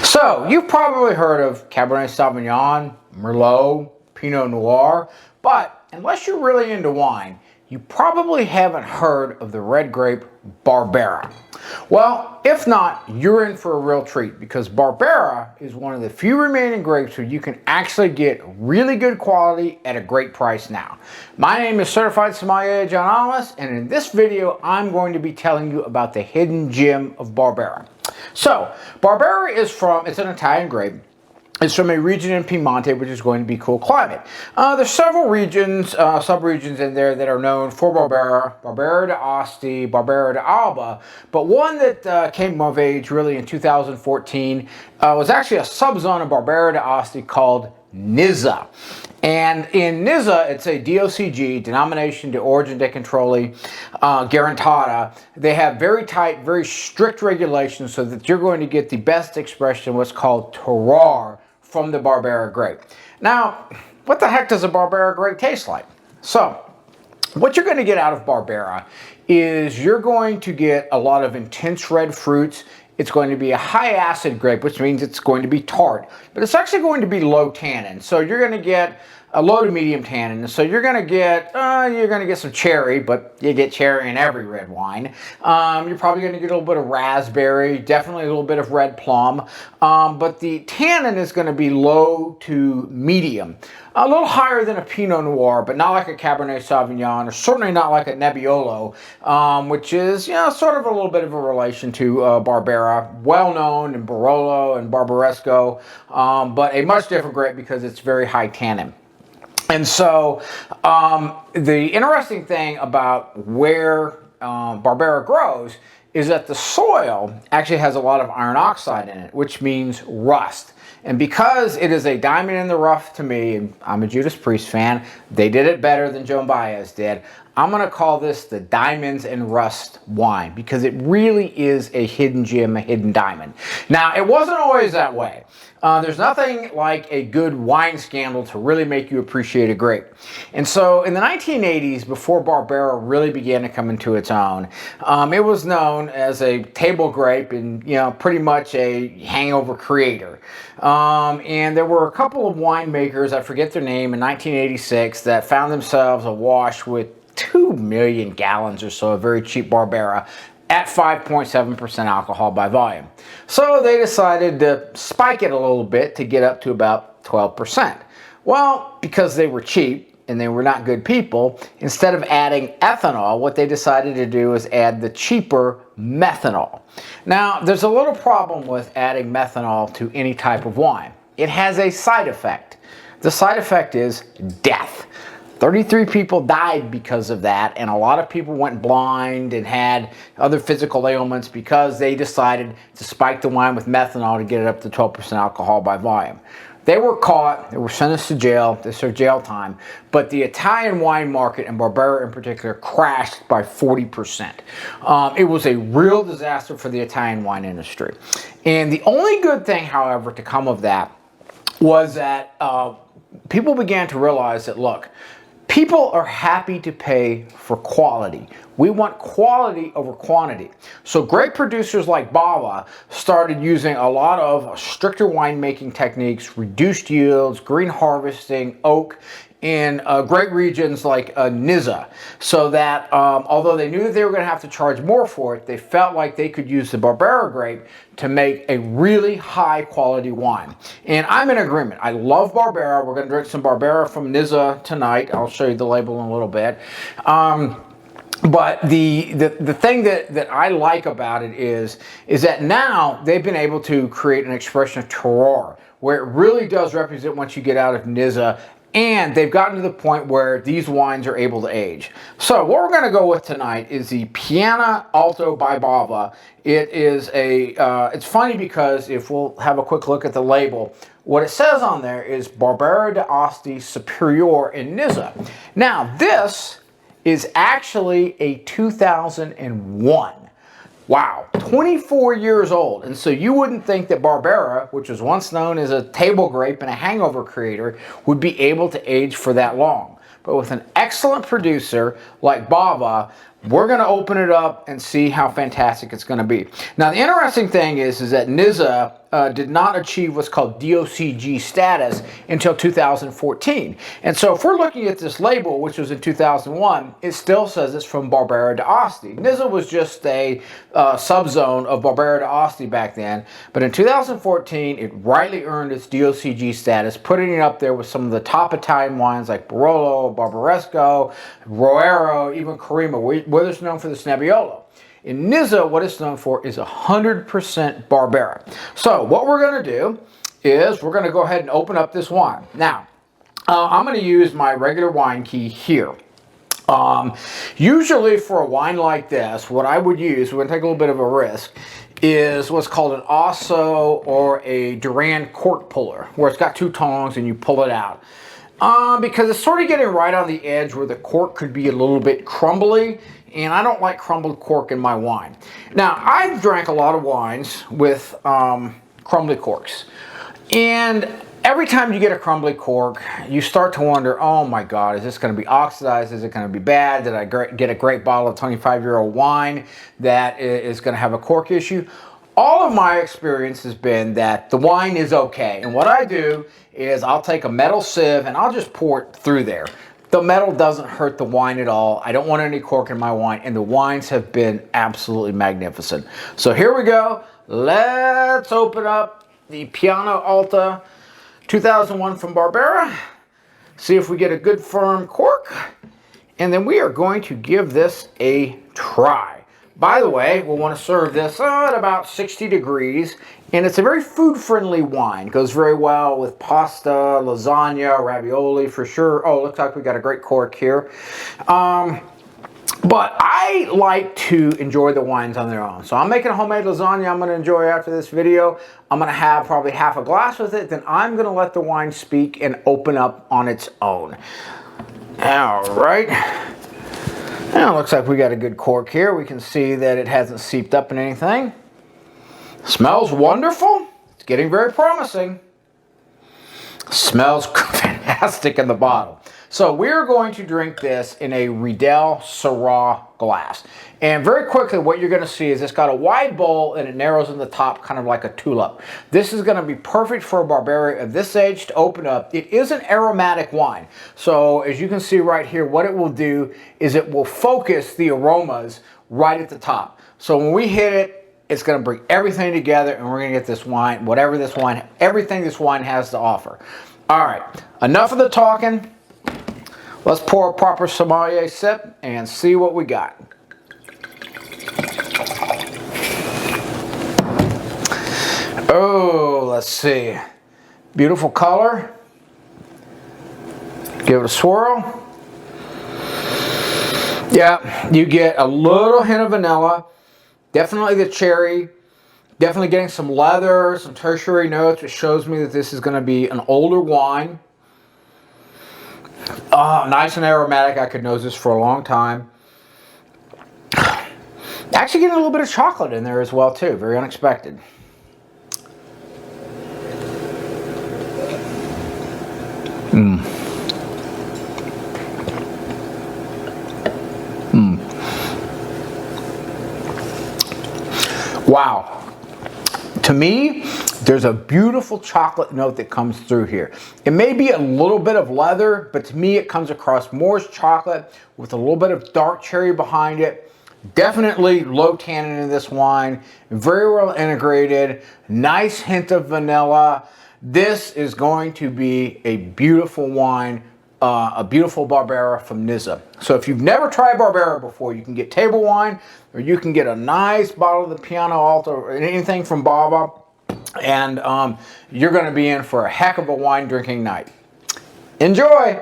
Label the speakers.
Speaker 1: So, you've probably heard of Cabernet Sauvignon, Merlot, Pinot Noir, but unless you're really into wine, you probably haven't heard of the red grape Barbera. Well, if not, you're in for a real treat because Barbera is one of the few remaining grapes where you can actually get really good quality at a great price now. My name is Certified Sommelier John Alanis, and in this video, I'm going to be telling you about the hidden gem of Barbera. So, Barbera it's an Italian grape. It's from a region in Piemonte, which is going to be cool climate. There's several regions, sub-regions in there that are known for Barbera, Barbera d'Asti, Barbera d'Alba, but one that came of age really in 2014 was actually a subzone of Barbera d'Asti called Nizza. And in Nizza, it's a DOCg, Denomination de Origine de Controlli Garantata. They have very tight, very strict regulations so that you're going to get the best expression, what's called terroir, from the Barbera grape. Now, what the heck does a Barbera grape taste like? So, what you're going to get out of Barbera is you're going to get a lot of intense red fruits. It's going to be a high acid grape, which means it's going to be tart, but it's actually going to be low tannin. So you're going to get a low to medium tannin. So you're going to get some cherry, but you get cherry in every red wine. You're probably going to get a little bit of raspberry, definitely a little bit of red plum, but the tannin is going to be low to medium. A little higher than a Pinot Noir, but not like a Cabernet Sauvignon, or certainly not like a Nebbiolo, which is, sort of a little bit of a relation to Barbera, well known in Barolo and Barbesco, but a much different grape because it's very high tannin. And so the interesting thing about where Barbera grows is that the soil actually has a lot of iron oxide in it, which means rust. And because it is a diamond in the rough to me, and I'm a Judas Priest fan, they did it better than Joan Baez did. I'm going to call this the Diamonds and Rust wine because it really is a hidden gem, a hidden diamond. Now, it wasn't always that way. There's nothing like a good wine scandal to really make you appreciate a grape. And so in the 1980s, before Barbera really began to come into its own, it was known as a table grape and, pretty much a hangover creator. And there were a couple of winemakers, I forget their name, in 1986 that found themselves awash with 2 million gallons or so of very cheap Barbera at 5.7% alcohol by volume. So they decided to spike it a little bit to get up to about 12%. Well, because they were cheap and they were not good people, instead of adding ethanol, what they decided to do is add the cheaper methanol. Now, there's a little problem with adding methanol to any type of wine. It has a side effect. The side effect is death. 33 people died because of that, and a lot of people went blind and had other physical ailments because they decided to spike the wine with methanol to get it up to 12% alcohol by volume. They were caught, they were sentenced to jail, they served jail time, but the Italian wine market, and Barbera in particular, crashed by 40%. It was a real disaster for the Italian wine industry. And the only good thing, however, to come of that was that people began to realize that, look, people are happy to pay for quality. We want quality over quantity. So great producers like Bava started using a lot of stricter winemaking techniques, reduced yields, green harvesting, oak, in great regions like Nizza, so that although they knew that they were going to have to charge more for it, they felt like they could use the Barbera grape to make a really high quality wine. And I'm in agreement. I love Barbera. We're going to drink some Barbera from Nizza tonight. I'll show you the label in a little bit. But the thing that I like about it is that now they've been able to create an expression of terroir, where it really does represent what you get out of Nizza. And they've gotten to the point where these wines are able to age. So what we're going to go with tonight is the Piana Alto by Bava. It is it's funny because if we'll have a quick look at the label, what it says on there is Barbera d'Asti Superior in Nizza. Now this is actually a 2001. Wow, 24 years old. And so you wouldn't think that Barbera, which was once known as a table grape and a hangover creator, would be able to age for that long. But with an excellent producer like Bava, we're going to open it up and see how fantastic it's going to be. Now, the interesting thing is that Nizza did not achieve what's called DOCg status until 2014. And so if we're looking at this label, which was in 2001, it still says it's from Barbera d'Asti. Nizza was just a subzone of Barbera d'Asti back then, but in 2014, it rightly earned its DOCg status, putting it up there with some of the top Italian wines like Barolo, Barbesco, Roero, even Crema, where it's known for this Nebbiolo. In Nizza, what it's known for is 100% Barbera. So what we're going to do is we're going to go ahead and open up this wine. Now, I'm going to use my regular wine key here. Usually for a wine like this, what I would use, we're going to take a little bit of a risk, is what's called an Osso or a Durand cork puller, where it's got two tongs and you pull it out. Because it's sort of getting right on the edge where the cork could be a little bit crumbly, and I don't like crumbled cork in my wine. Now, I've drank a lot of wines with crumbly corks, and every time you get a crumbly cork, you start to wonder, oh my God, is this going to be oxidized? Is it going to be bad? Did I get a great bottle of 25-year-old wine that is going to have a cork issue? All of my experience has been that the wine is okay. And what I do is I'll take a metal sieve and I'll just pour it through there. The metal doesn't hurt the wine at all. I don't want any cork in my wine, and the wines have been absolutely magnificent. So here we go. Let's open up the Piano Alta 2001 from Barbera. See if we get a good firm cork. And then we are going to give this a try. By the way, we'll want to serve this at about 60 degrees, and it's a very food-friendly wine. It goes very well with pasta, lasagna, ravioli for sure. Oh, looks like we got a great cork here. But I like to enjoy the wines on their own. So I'm making a homemade lasagna I'm going to enjoy after this video. I'm going to have probably half a glass with it. Then I'm going to let the wine speak and open up on its own. All right. Now, it looks like we got a good cork here. We can see that it hasn't seeped up in anything. Smells wonderful. It's getting very promising. Smells fantastic in the bottle. So we're going to drink this in a Riedel Syrah glass. And very quickly, what you're going to see is it's got a wide bowl and it narrows in the top kind of like a tulip. This is going to be perfect for a Barbera of this age to open up. It is an aromatic wine. So as you can see right here, what it will do is it will focus the aromas right at the top. So when we hit it, it's going to bring everything together and we're going to get this wine, everything this wine has to offer. All right, enough of the talking. Let's pour a proper sommelier sip and see what we got. Oh, let's see. Beautiful color. Give it a swirl. Yeah, you get a little hint of vanilla. Definitely the cherry. Definitely getting some leather, some tertiary notes, which shows me that this is going to be an older wine. Nice and aromatic. I could nose this for a long time. Actually getting a little bit of chocolate in there as well too. Very unexpected. Wow. To me, there's a beautiful chocolate note that comes through here. It may be a little bit of leather, but to me it comes across more as chocolate with a little bit of dark cherry behind it. Definitely low tannin in this wine. Very well integrated. Nice hint of vanilla. This is going to be a beautiful wine. A beautiful Barbera from Nizza. So if you've never tried Barbera before, you can get table wine, or you can get a nice bottle of the Piano Alta or anything from Baba, and you're going to be in for a heck of a wine drinking night. Enjoy!